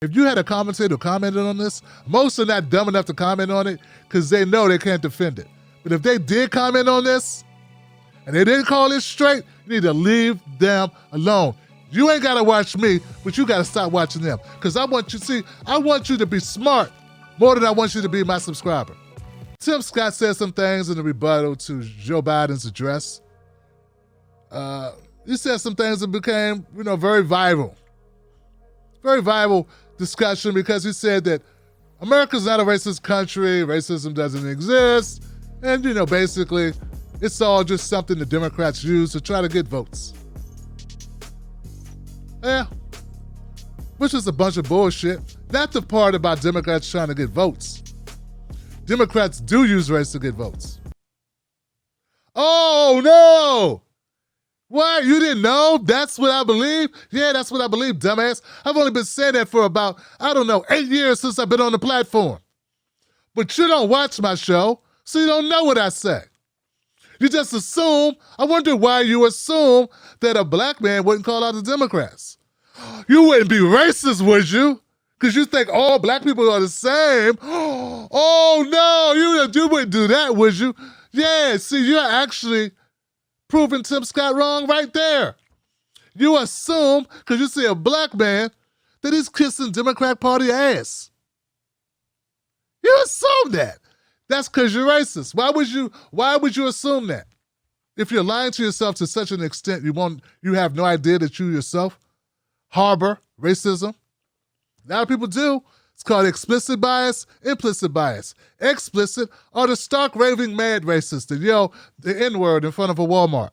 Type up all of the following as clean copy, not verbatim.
If you had a commentator who commented on this, most are not dumb enough to comment on it because they know they can't defend it. But if they did comment on this and they didn't call it straight, you need to leave them alone. You ain't got to watch me, but you got to stop watching them because I want you to be smart more than I want you to be my subscriber. Tim Scott said some things in the rebuttal to Joe Biden's address. He said some things that became, very viral. Very viral discussion because he said that America's not a racist country, racism doesn't exist, and, basically it's all just something the Democrats use to try to get votes. Yeah, which is a bunch of bullshit. Not the part about Democrats trying to get votes. Democrats do use race to get votes. Oh, no! What? You didn't know? That's what I believe? Yeah, that's what I believe, dumbass. I've only been saying that for about, 8 years since I've been on the platform. But you don't watch my show, so you don't know what I say. You just assume, I wonder why you assume that a black man wouldn't call out the Democrats. You wouldn't be racist, would you? Because you think all black people are the same. Oh, no, you wouldn't do that, would you? Yeah, see, you're actually proving Tim Scott wrong right there. You assume, because you see a black man, that he's kissing Democrat Party ass. You assume that. That's because you're racist. Why would you assume that? If you're lying to yourself to such an extent you have no idea that you yourself harbor racism. A lot of people do. It's called explicit bias, implicit bias. Explicit are the stark raving mad racists that yell the N-word in front of a Walmart,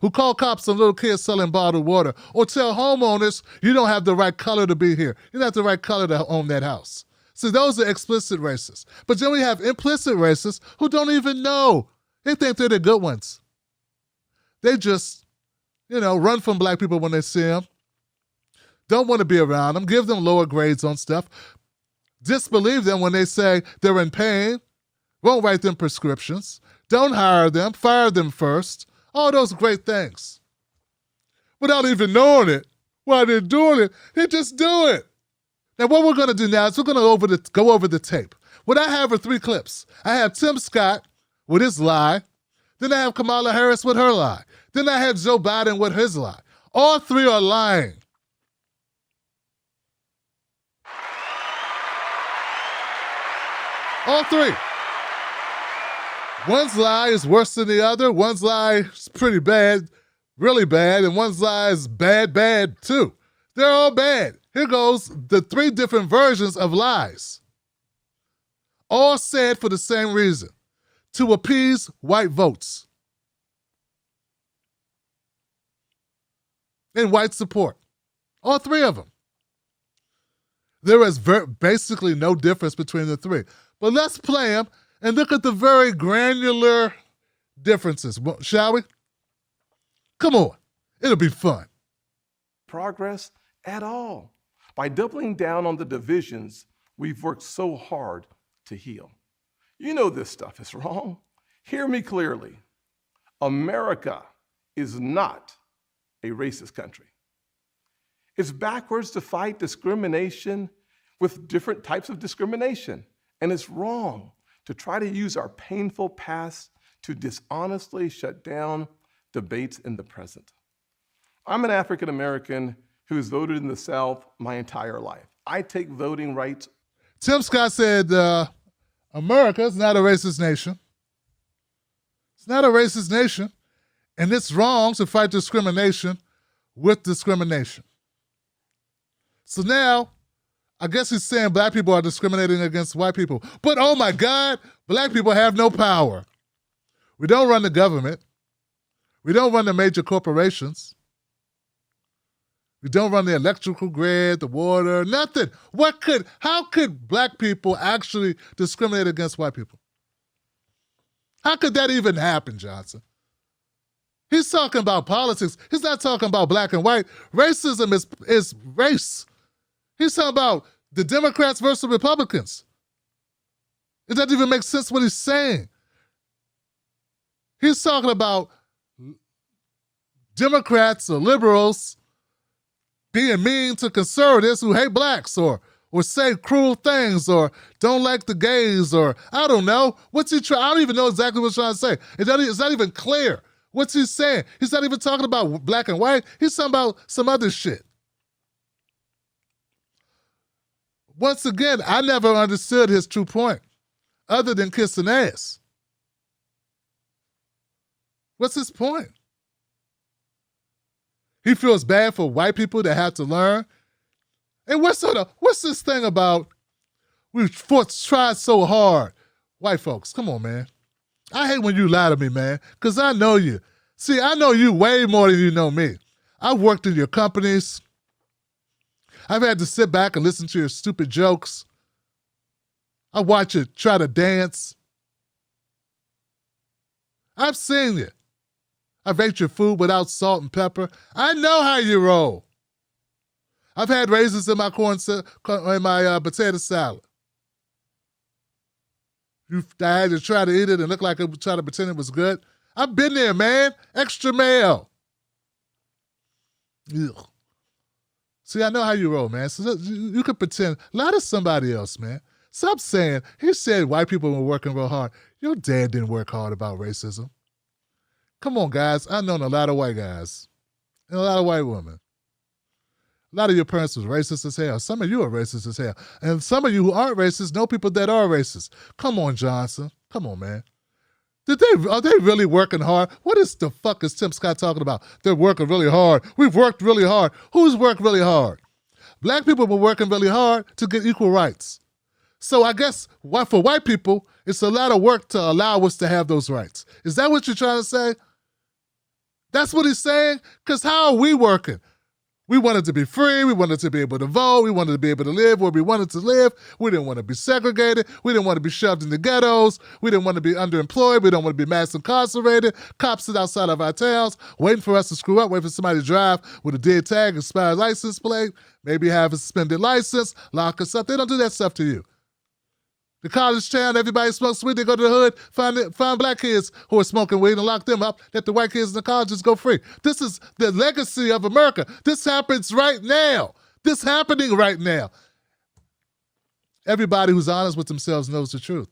who call cops on little kids selling bottled water, or tell homeowners you don't have the right color to be here. You don't have the right color to own that house. So those are explicit racists. But then we have implicit racists who don't even know. They think they're the good ones. They just, run from black people when they see them. Don't want to be around them. Give them lower grades on stuff. Disbelieve them when they say they're in pain. Won't write them prescriptions. Don't hire them. Fire them first. All those great things. Without even knowing it. While they're doing it, they just do it. Now, what we're going to do now is we're going to go over the tape. What I have are 3 clips. I have Tim Scott with his lie. Then I have Kamala Harris with her lie. Then I have Joe Biden with his lie. All 3 are lying. All 3. One's lie is worse than the other. One's lie is pretty bad, really bad, and one's lie is bad too. They're all bad. Here goes the 3 different versions of lies. All said for the same reason, to appease white votes and white support. All 3 of them. There is basically no difference between the 3. But let's play them and look at the very granular differences, shall we? Come on, it'll be fun. Progress at all. By doubling down on the divisions we've worked so hard to heal. You know this stuff is wrong. Hear me clearly. America is not a racist country. It's backwards to fight discrimination with different types of discrimination. And it's wrong to try to use our painful past to dishonestly shut down debates in the present. I'm an African American who has voted in the South my entire life. I take voting rights. Tim Scott said, America is not a racist nation. It's not a racist nation, and it's wrong to fight discrimination with discrimination. So now, I guess he's saying black people are discriminating against white people. But oh my God, black people have no power. We don't run the government. We don't run the major corporations. We don't run the electrical grid, the water, nothing. How could black people actually discriminate against white people? How could that even happen, Johnson? He's talking about politics. He's not talking about black and white. Racism is race. He's talking about the Democrats versus Republicans. It doesn't even make sense what he's saying. He's talking about Democrats or liberals being mean to conservatives who hate blacks or say cruel things or don't like the gays or I don't know. What's he trying? I don't even know exactly what he's trying to say. It's not even clear. What's he saying? He's not even talking about black and white. He's talking about some other shit. Once again, I never understood his true point other than kissing ass. What's his point? He feels bad for white people that have to learn. And what's this thing about we've tried so hard? White folks, come on, man. I hate when you lie to me, man, because I know you. See, I know you way more than you know me. I've worked in your companies. I've had to sit back and listen to your stupid jokes. I watch you try to dance. I've seen you. I've ate your food without salt and pepper. I know how you roll. I've had raisins in my potato salad. I had to try to eat it and look like it, try to pretend it was good. I've been there, man. Extra mayo. Ugh. See, I know how you roll, man. So you can pretend. Lie to somebody else, man. Stop saying, he said white people were working real hard. Your dad didn't work hard about racism. Come on, guys. I've known a lot of white guys and a lot of white women. A lot of your parents was racist as hell. Some of you are racist as hell. And some of you who aren't racist know people that are racist. Come on, Johnson. Come on, man. Are they really working hard? What is the fuck is Tim Scott talking about? They're working really hard. We've worked really hard. Who's worked really hard? Black people were working really hard to get equal rights. So I guess for white people, it's a lot of work to allow us to have those rights. Is that what you're trying to say? That's what he's saying? Because how are we working? We wanted to be free. We wanted to be able to vote. We wanted to be able to live where we wanted to live. We didn't want to be segregated. We didn't want to be shoved in the ghettos. We didn't want to be underemployed. We don't want to be mass incarcerated. Cops sit outside of our towns waiting for us to screw up, waiting for somebody to drive with a dead tag, expired license plate, maybe have a suspended license, lock us up. They don't do that stuff to you. The college town, everybody smokes weed. They go to the hood, find black kids who are smoking weed and lock them up. Let the white kids in the colleges go free. This is the legacy of America. This happens right now. This happening right now. Everybody who's honest with themselves knows the truth.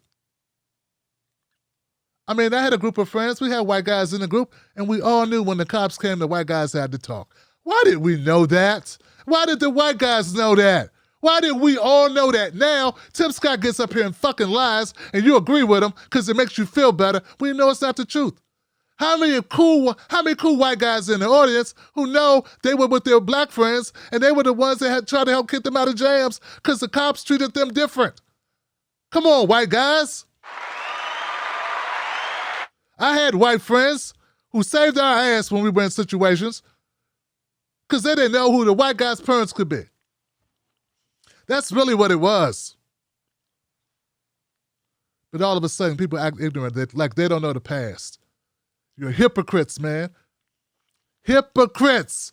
I mean, I had a group of friends. We had white guys in the group, and we all knew when the cops came, the white guys had to talk. Why did we know that? Why did the white guys know that? Why did we all know that? Now, Tim Scott gets up here and fucking lies, and you agree with him because it makes you feel better when you know it's not the truth. How many cool white guys in the audience who know they were with their black friends and they were the ones that had tried to help get them out of jams because the cops treated them different? Come on, white guys. I had white friends who saved our ass when we were in situations because they didn't know who the white guy's parents could be. That's really what it was. But all of a sudden, people act ignorant, like they don't know the past. You're hypocrites, man. Hypocrites.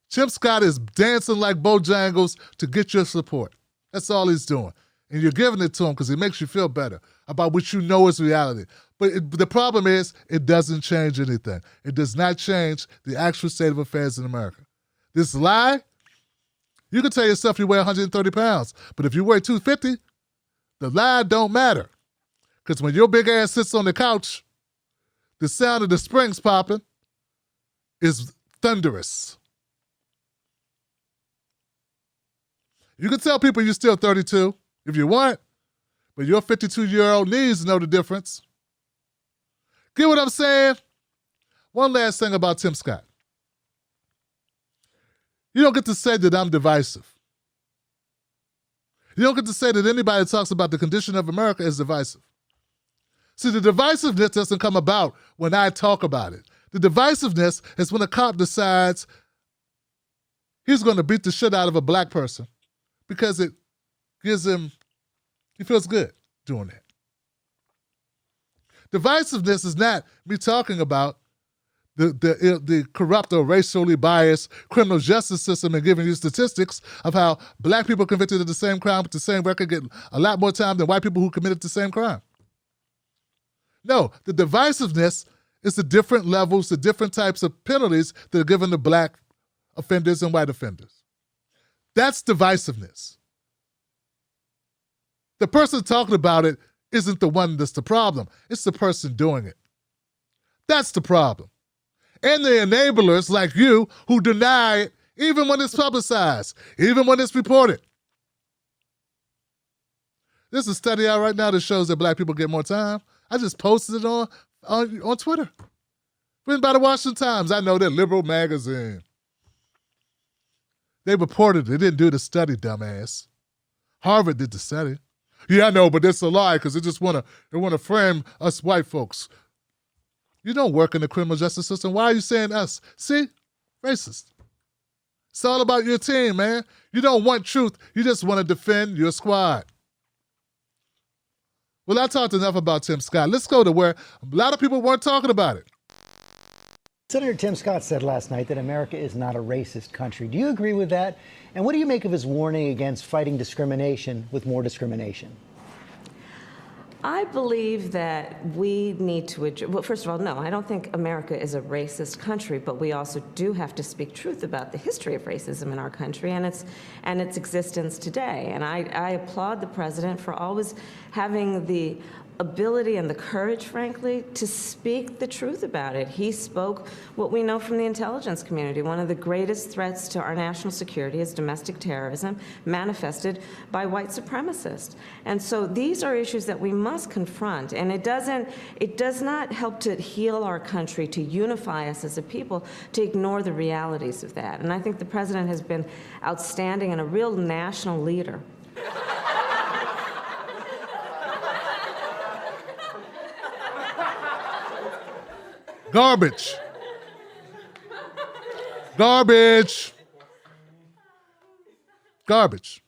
Tim Scott is dancing like Bojangles to get your support. That's all he's doing. And you're giving it to him because it makes you feel better about what you know is reality. But the problem is, it doesn't change anything. It does not change the actual state of affairs in America. This lie, you can tell yourself you weigh 130 pounds, but if you weigh 250, the lie don't matter. Because when your big ass sits on the couch, the sound of the springs popping is thunderous. You can tell people you're still 32 if you want, but your 52-year-old needs to know the difference. Get what I'm saying? One last thing about Tim Scott. You don't get to say that I'm divisive. You don't get to say that anybody that talks about the condition of America is divisive. See, the divisiveness doesn't come about when I talk about it. The divisiveness is when a cop decides he's going to beat the shit out of a black person because it gives him, he feels good doing that. Divisiveness is not me talking about the corrupt or racially biased criminal justice system and giving you statistics of how black people convicted of the same crime with the same record get a lot more time than white people who committed the same crime. No, the divisiveness is the different levels, the different types of penalties that are given to black offenders and white offenders. That's divisiveness. The person talking about it isn't the one that's the problem. It's the person doing it. That's the problem. And the enablers like you who deny it even when it's publicized, even when it's reported. There's a study out right now that shows that black people get more time. I just posted it on Twitter. Written by the Washington Times. I know they're liberal magazine. They reported it. They didn't do the study, dumbass. Harvard did the study. Yeah, I know, but it's a lie because they just want to frame us white folks. You don't work in the criminal justice system. Why are you saying us? See? Racist. It's all about your team, man. You don't want truth. You just want to defend your squad. Well, I talked enough about Tim Scott. Let's go to where a lot of people weren't talking about it. Senator Tim Scott said last night that America is not a racist country. Do you agree with that? And what do you make of his warning against fighting discrimination with more discrimination? I believe that we need to address, well, first of all, no, I don't think America is a racist country, but we also do have to speak truth about the history of racism in our country and its existence today. And I applaud the president for always having the ability and the courage, frankly, to speak the truth about it. He spoke what we know from the intelligence community. One of the greatest threats to our national security is domestic terrorism manifested by white supremacists. And so these are issues that we must confront. And it does not help to heal our country, to unify us as a people, to ignore the realities of that. And I think the president has been outstanding and a real national leader. Garbage. Garbage. Garbage.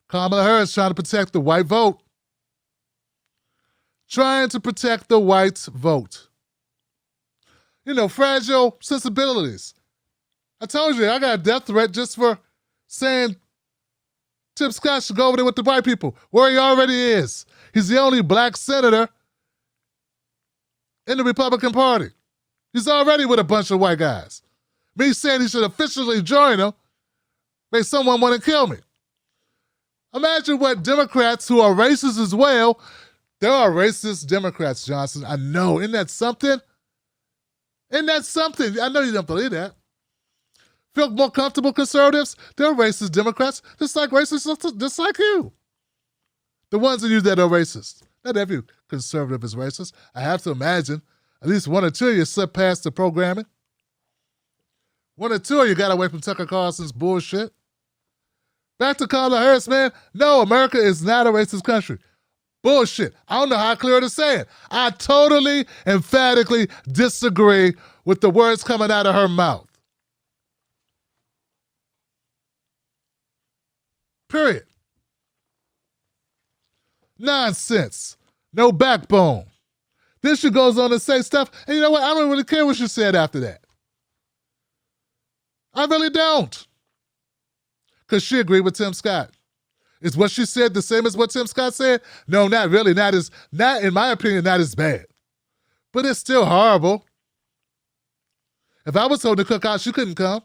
Kamala Harris trying to protect the white vote. Trying to protect the white vote. You know, fragile sensibilities. I told you, I got a death threat just for saying Tim Scott should go over there with the white people, where he already is. He's the only black senator in the Republican Party. He's already with a bunch of white guys. Me saying he should officially join them made someone want to kill me. Imagine what Democrats who are racist as well, there are racist Democrats, Johnson. I know. Isn't that something? Isn't that something? I know you don't believe that. Feel more comfortable conservatives? They're racist Democrats, just like racists, just like you. The ones of you that are racist. Not every conservative is racist. I have to imagine at least one or two of you slip past the programming. One or two of you got away from Tucker Carlson's bullshit. Back to Kamala Harris, man. No, America is not a racist country. Bullshit. I don't know how clear to say it. I totally, emphatically disagree with the words coming out of her mouth. Period. Nonsense. No backbone. Then she goes on to say stuff, and you know what? I don't really care what she said after that. I really don't. Because she agreed with Tim Scott. Is what she said the same as what Tim Scott said? No, not really. Not in my opinion, not as bad. But it's still horrible. If I was told to cook out, she couldn't come.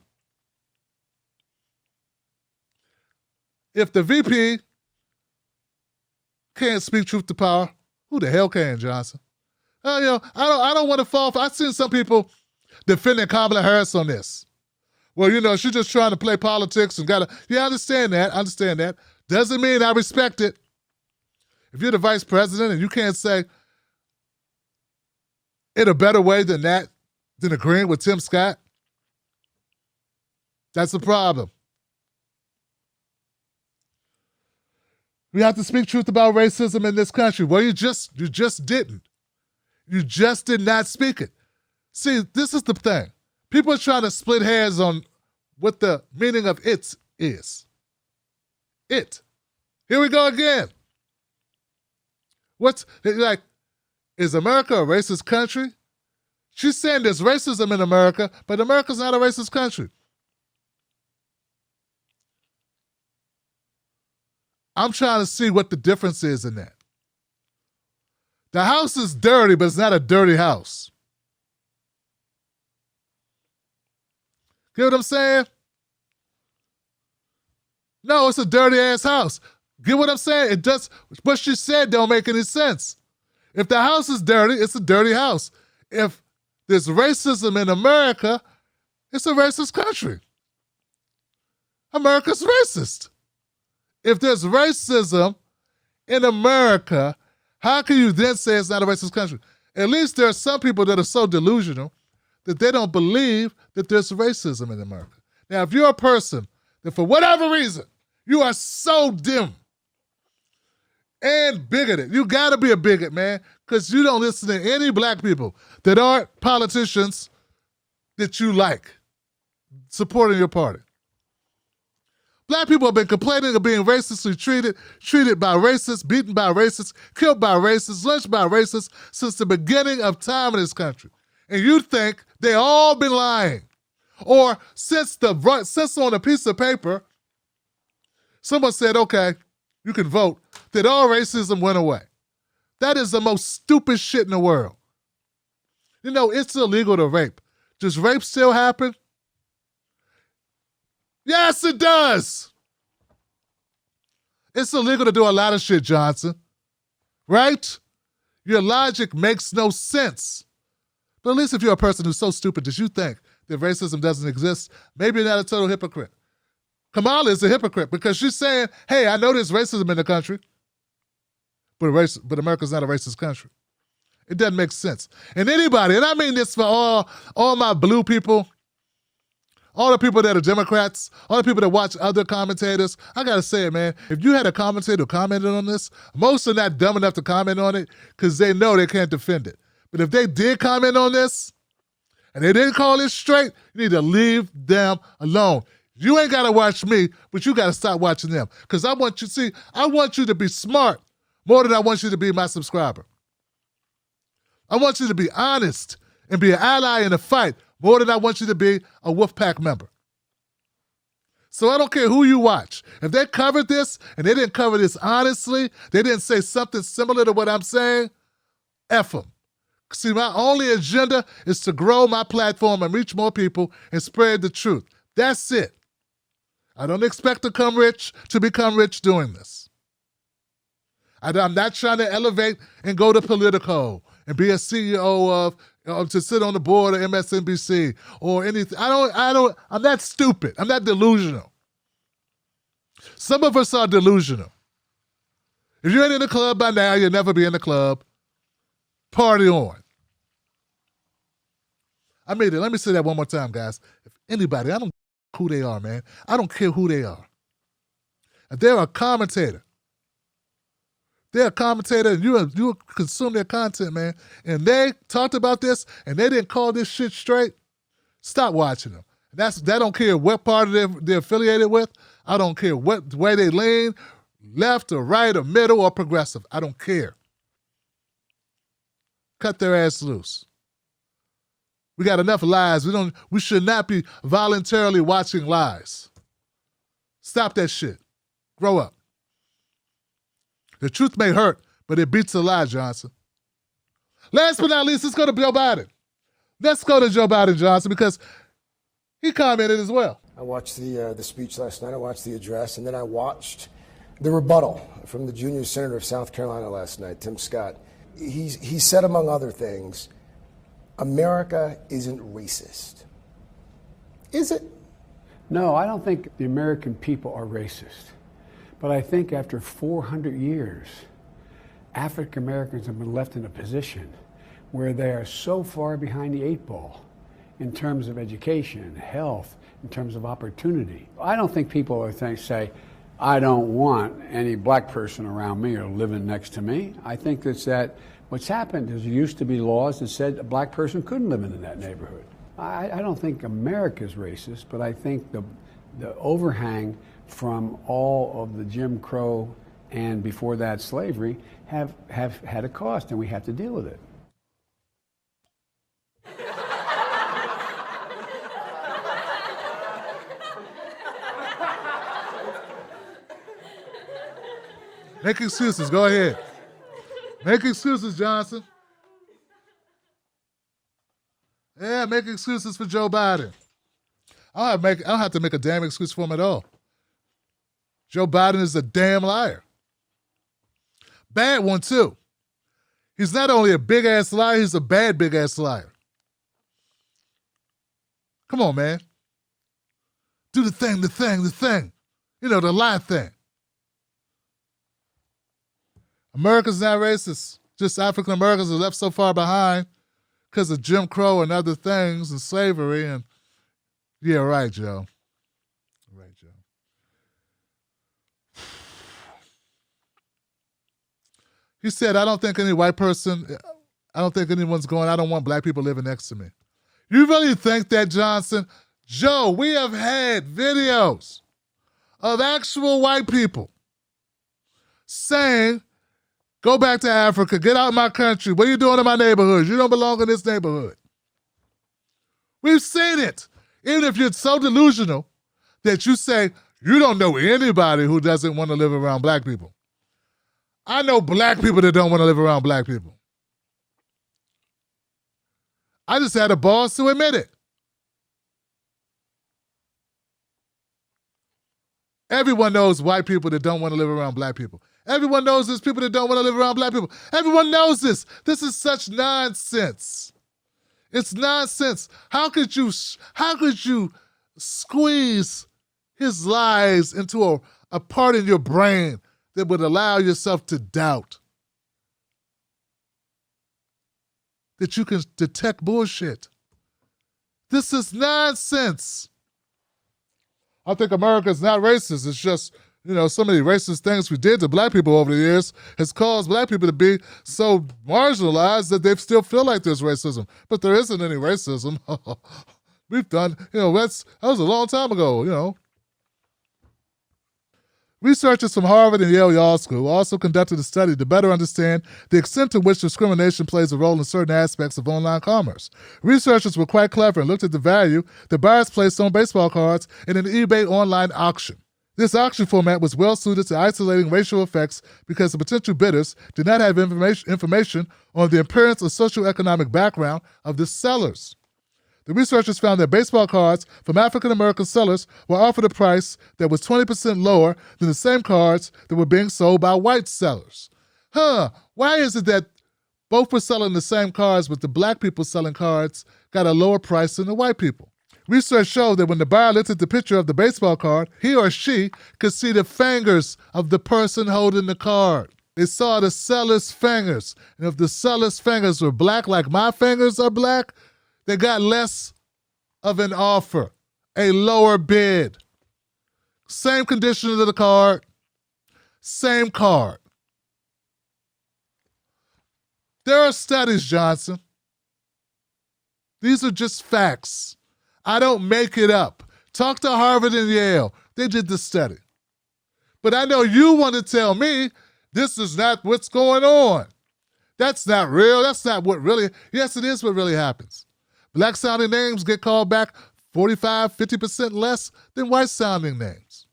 If the VP can't speak truth to power, who the hell can, Johnson? You know, I don't want to fall for. I've seen some people defending Kamala Harris on this. Well, you know, she's just trying to play politics and yeah, I understand that. Doesn't mean I respect it. If you're the vice president and you can't say it a better way than that, than agreeing with Tim Scott, that's a problem. We have to speak truth about racism in this country. Well, you just didn't. You just did not speak it. See, this is the thing. People are trying to split hairs on what the meaning of it is. It. Here we go again. Is America a racist country? She's saying there's racism in America, but America's not a racist country. I'm trying to see what the difference is in that. The house is dirty, but it's not a dirty house. Get what I'm saying? No, it's a dirty ass house. Get what I'm saying? It does. What she said don't make any sense. If the house is dirty, it's a dirty house. If there's racism in America, it's a racist country. America's racist. If there's racism in America, how can you then say it's not a racist country? At least there are some people that are so delusional that they don't believe that there's racism in America. Now, if you're a person that for whatever reason, you are so dim and bigoted, you gotta be a bigot, man, because you don't listen to any black people that aren't politicians that you like supporting your party. Black people have been complaining of being racistly treated by racists, beaten by racists, killed by racists, lynched by racists since the beginning of time in this country. And you think they all been lying. Or since on a piece of paper, someone said, okay, you can vote, that all racism went away. That is the most stupid shit in the world. You know, it's illegal to rape. Does rape still happen? Yes, it does. It's illegal to do a lot of shit, Johnson. Right? Your logic makes no sense. But at least if you're a person who's so stupid that you think that racism doesn't exist, maybe you're not a total hypocrite. Kamala is a hypocrite because she's saying, hey, I know there's racism in the country, but America's not a racist country. It doesn't make sense. And anybody, and I mean this for all my blue people, all the people that are Democrats, all the people that watch other commentators, I gotta say it, man, if you had a commentator who commented on this, most are not dumb enough to comment on it because they know they can't defend it. But if they did comment on this, and they didn't call it straight, you need to leave them alone. You ain't gotta watch me, but you gotta stop watching them. Because I want you to be smart more than I want you to be my subscriber. I want you to be honest and be an ally in the fight more than I want you to be a Wolfpack member. So I don't care who you watch. If they covered this and they didn't cover this honestly, they didn't say something similar to what I'm saying, F them. See, my only agenda is to grow my platform and reach more people and spread the truth. That's it. I don't expect to become rich doing this. I'm not trying to elevate and go to Politico and be a CEO to sit on the board of MSNBC or anything. I'm not stupid. I'm not delusional. Some of us are delusional. If you ain't in the club by now, you'll never be in the club. Party on. I made it. Let me say that one more time, guys. If anybody, I don't care who they are, man. I don't care who they are. If they're a commentator, and you consume their content, man, and they talked about this and they didn't call this shit straight, stop watching them. That don't care what party they're affiliated with. I don't care what way they lean, left or right or middle or progressive. I don't care. Cut their ass loose. We got enough lies. We should not be voluntarily watching lies. Stop that shit. Grow up. The truth may hurt, but it beats a lie, Johnson. Last but not least, let's go to Joe Biden. Let's go to Joe Biden, Johnson, because he commented as well. I watched the speech last night. I watched the address, and then I watched the rebuttal from the junior senator of South Carolina last night, Tim Scott. He said, among other things, America isn't racist. Is it? No, I don't think the American people are racist. But I think after 400 years, African Americans have been left in a position where they are so far behind the eight ball in terms of education, health, in terms of opportunity. I don't think people are say, I don't want any black person around me or living next to me. I think that what's happened is there used to be laws that said a black person couldn't live in that neighborhood. I don't think America's racist, but I think the overhang from all of the Jim Crow and before that slavery have had a cost, and we have to deal with it. Make excuses. Go ahead. Make excuses, Johnson. Yeah, make excuses for Joe Biden. I don't have to make a damn excuse for him at all. Joe Biden is a damn liar. Bad one, too. He's not only a big-ass liar, he's a bad big-ass liar. Come on, man. Do the thing. You know, the lie thing. America's not racist. Just African Americans are left so far behind because of Jim Crow and other things and slavery. And yeah, right, Joe. Right, Joe. He said, I don't think anyone's going, I don't want black people living next to me. You really think that, Johnson? Joe, we have had videos of actual white people saying, go back to Africa, get out of my country. What are you doing in my neighborhood? You don't belong in this neighborhood. We've seen it. Even if you're so delusional that you say, you don't know anybody who doesn't want to live around black people. I know black people that don't want to live around black people. I just had the balls to admit it. Everyone knows white people that don't want to live around black people. Everyone knows there's people that don't want to live around black people. Everyone knows this. This is such nonsense. It's nonsense. How could you squeeze his lies into a part in your brain that would allow yourself to doubt that you can detect bullshit? This is nonsense. I think America's not racist. It's just, so many racist things we did to black people over the years has caused black people to be so marginalized that they still feel like there's racism. But there isn't any racism. We've done, that was a long time ago, Researchers from Harvard and Yale Law School also conducted a study to better understand the extent to which discrimination plays a role in certain aspects of online commerce. Researchers were quite clever and looked at the value that buyers placed on baseball cards in an eBay online auction. This auction format was well suited to isolating racial effects because the potential bidders did not have information on the appearance or socioeconomic background of the sellers. The researchers found that baseball cards from African-American sellers were offered a price that was 20% lower than the same cards that were being sold by white sellers. Why is it that both were selling the same cards, but the black people selling cards got a lower price than the white people? Research showed that when the buyer looked at the picture of the baseball card, he or she could see the fingers of the person holding the card. They saw the seller's fingers. And if the seller's fingers were black like my fingers are black, they got less of an offer, a lower bid. Same condition of the card, same card. There are studies, Johnson. These are just facts. I don't make it up. Talk to Harvard and Yale. They did the study. But I know you want to tell me this is not what's going on. That's not real. That's not what really, yes, it is what really happens. Black-sounding names get called back 45, 50% less than white-sounding names.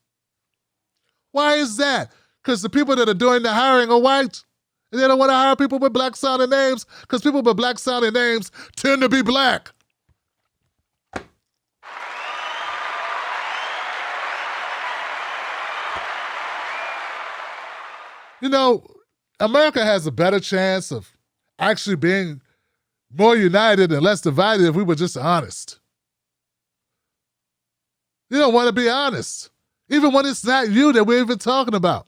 Why is that? Because the people that are doing the hiring are white, and they don't want to hire people with black-sounding names because people with black-sounding names tend to be black. America has a better chance of actually being more united and less divided if we were just honest. You don't want to be honest, even when it's not you that we're even talking about.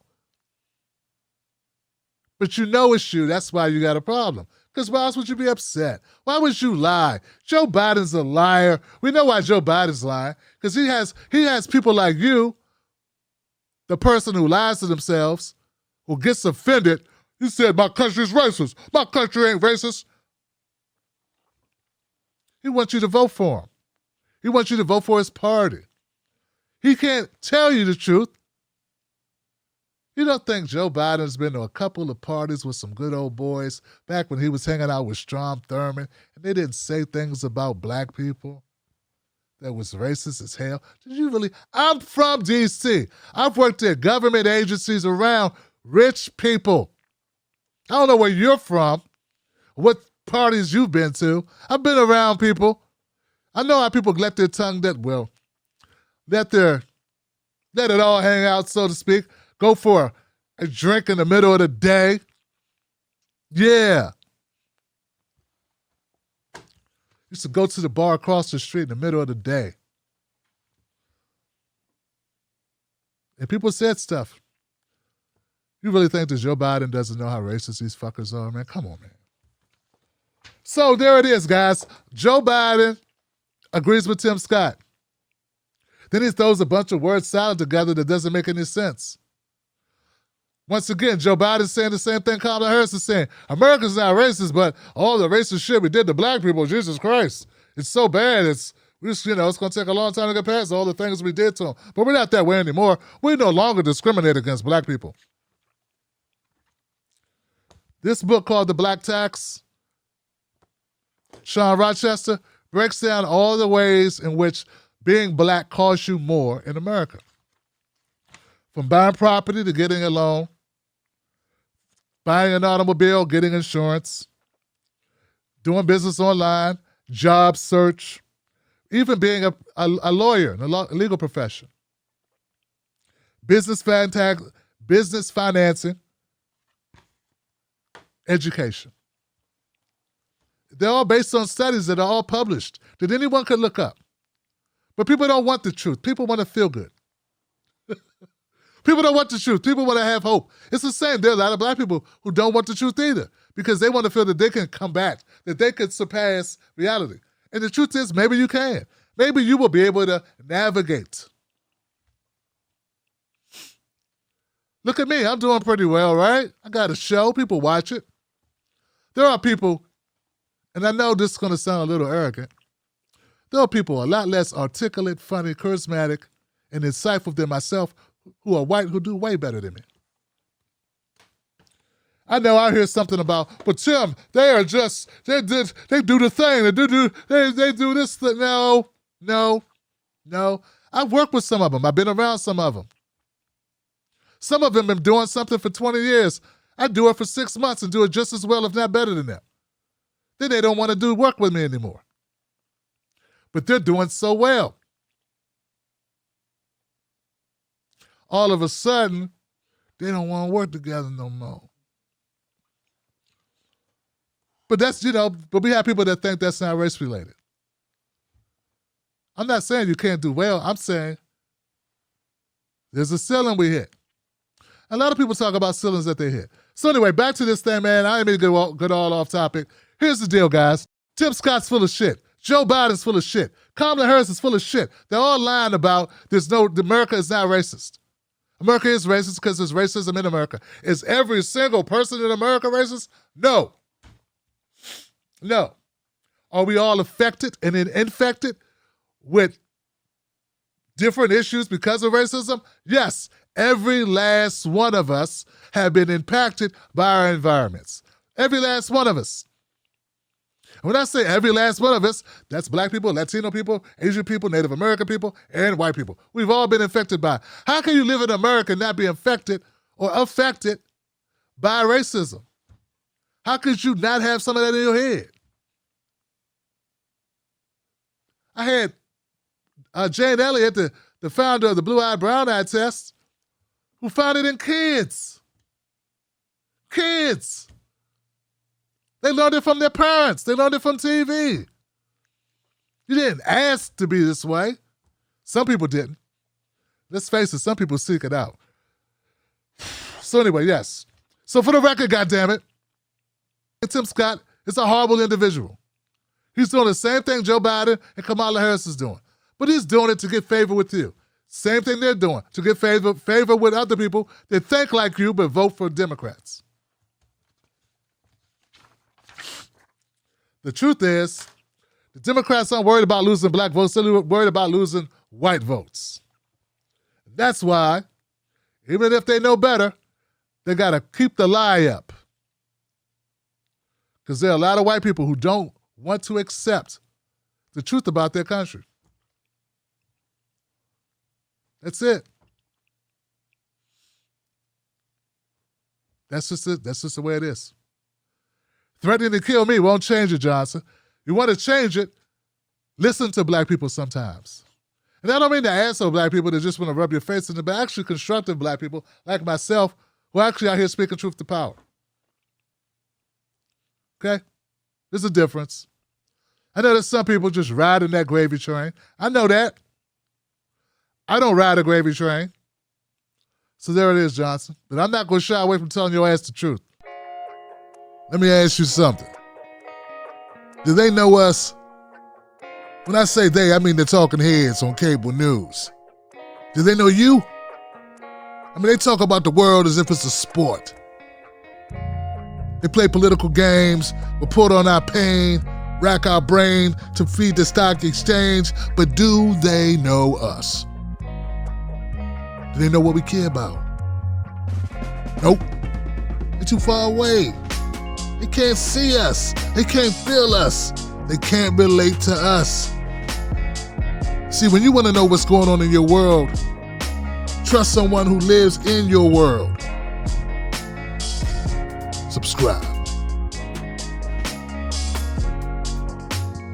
But you know it's you, that's why you got a problem. Because why else would you be upset? Why would you lie? Joe Biden's a liar. We know why Joe Biden's lying. Because he has people like you, the person who lies to themselves, who gets offended. You said my country's racist. My country ain't racist. He wants you to vote for him. He wants you to vote for his party. He can't tell you the truth. You don't think Joe Biden's been to a couple of parties with some good old boys back when he was hanging out with Strom Thurmond and they didn't say things about black people that was racist as hell? Did you really? I'm from D.C. I've worked at government agencies around rich people. I don't know where you're from, what parties you've been to. I've been around people. I know how people let their tongue let their Let it all hang out, so to speak. Go for a drink in the middle of the day. Yeah. Used to go to the bar across the street in the middle of the day. And people said stuff. You really think that Joe Biden doesn't know how racist these fuckers are, man? Come on, man. So there it is, guys. Joe Biden agrees with Tim Scott. Then he throws a bunch of word salad together that doesn't make any sense. Once again, Joe Biden's saying the same thing Kamala Harris is saying. America's not racist, but all the racist shit we did to black people, Jesus Christ. It's so bad. It's going to take a long time to get past all the things we did to them. But we're not that way anymore. We no longer discriminate against black people. This book called The Black Tax, Sean Rochester, breaks down all the ways in which being black costs you more in America. From buying property to getting a loan, buying an automobile, getting insurance, doing business online, job search, even being a lawyer in the legal profession, business financing, education. They're all based on studies that are all published that anyone could look up. But people don't want the truth. People want to feel good. People don't want the truth. People want to have hope. It's the same. There are a lot of black people who don't want the truth either because they want to feel that they can come back, that they can surpass reality. And the truth is, maybe you can. Maybe you will be able to navigate. Look at me. I'm doing pretty well, right? I got a show. People watch it. There are people, and I know this is going to sound a little arrogant, there are people a lot less articulate, funny, charismatic, and insightful than myself who are white who do way better than me. I know I hear something about, but Tim, they do the thing. They do this thing. No. I've worked with some of them. I've been around some of them. Some of them have been doing something for 20 years. I do it for 6 months and do it just as well, if not better than them. Then they don't want to do work with me anymore. But they're doing so well. All of a sudden, they don't want to work together no more. But but we have people that think that's not race related. I'm not saying you can't do well. I'm saying there's a ceiling we hit. A lot of people talk about ceilings that they hit. So anyway, back to this thing, man. I ain't mean to get all off topic. Here's the deal, guys. Tim Scott's full of shit. Joe Biden's full of shit. Kamala Harris is full of shit. They're all lying about America is not racist. America is racist because there's racism in America. Is every single person in America racist? No. Are we all affected and infected with different issues because of racism? Yes. Every last one of us have been impacted by our environments. Every last one of us. When I say every last one of us, that's black people, Latino people, Asian people, Native American people, and white people. We've all been infected by it. How can you live in America and not be infected or affected by racism? How could you not have some of that in your head? I had Jane Elliott, the founder of the blue-eyed, brown-eyed test, who found it in kids. Kids. They learned it from their parents. They learned it from TV. You didn't ask to be this way. Some people didn't. Let's face it, some people seek it out. So anyway, yes. So for the record, goddammit, Tim Scott is a horrible individual. He's doing the same thing Joe Biden and Kamala Harris is doing. But he's doing it to get favor with you. Same thing they're doing, to get favor with other people that think like you but vote for Democrats. The truth is, the Democrats aren't worried about losing black votes, they're worried about losing white votes. That's why, even if they know better, they got to keep the lie up. Because there are a lot of white people who don't want to accept the truth about their country. That's it. That's just the way it is. Threatening to kill me won't change it, Johnson. You want to change it, listen to black people sometimes. And I don't mean the asshole black people that just want to rub your face in it, but actually constructive black people like myself who are actually out here speaking truth to power. Okay? There's a difference. I know there's some people just riding that gravy train. I know that. I don't ride a gravy train. So there it is, Johnson. But I'm not going to shy away from telling your ass the truth. Let me ask you something. Do they know us? When I say they, I mean the talking heads on cable news. Do they know you? I mean, they talk about the world as if it's a sport. They play political games, report on our pain, rack our brain to feed the stock exchange, but do they know us? Do they know what we care about? Nope. They're too far away. They can't see us. They can't feel us. They can't relate to us. See, when you want to know what's going on in your world, trust someone who lives in your world. Subscribe.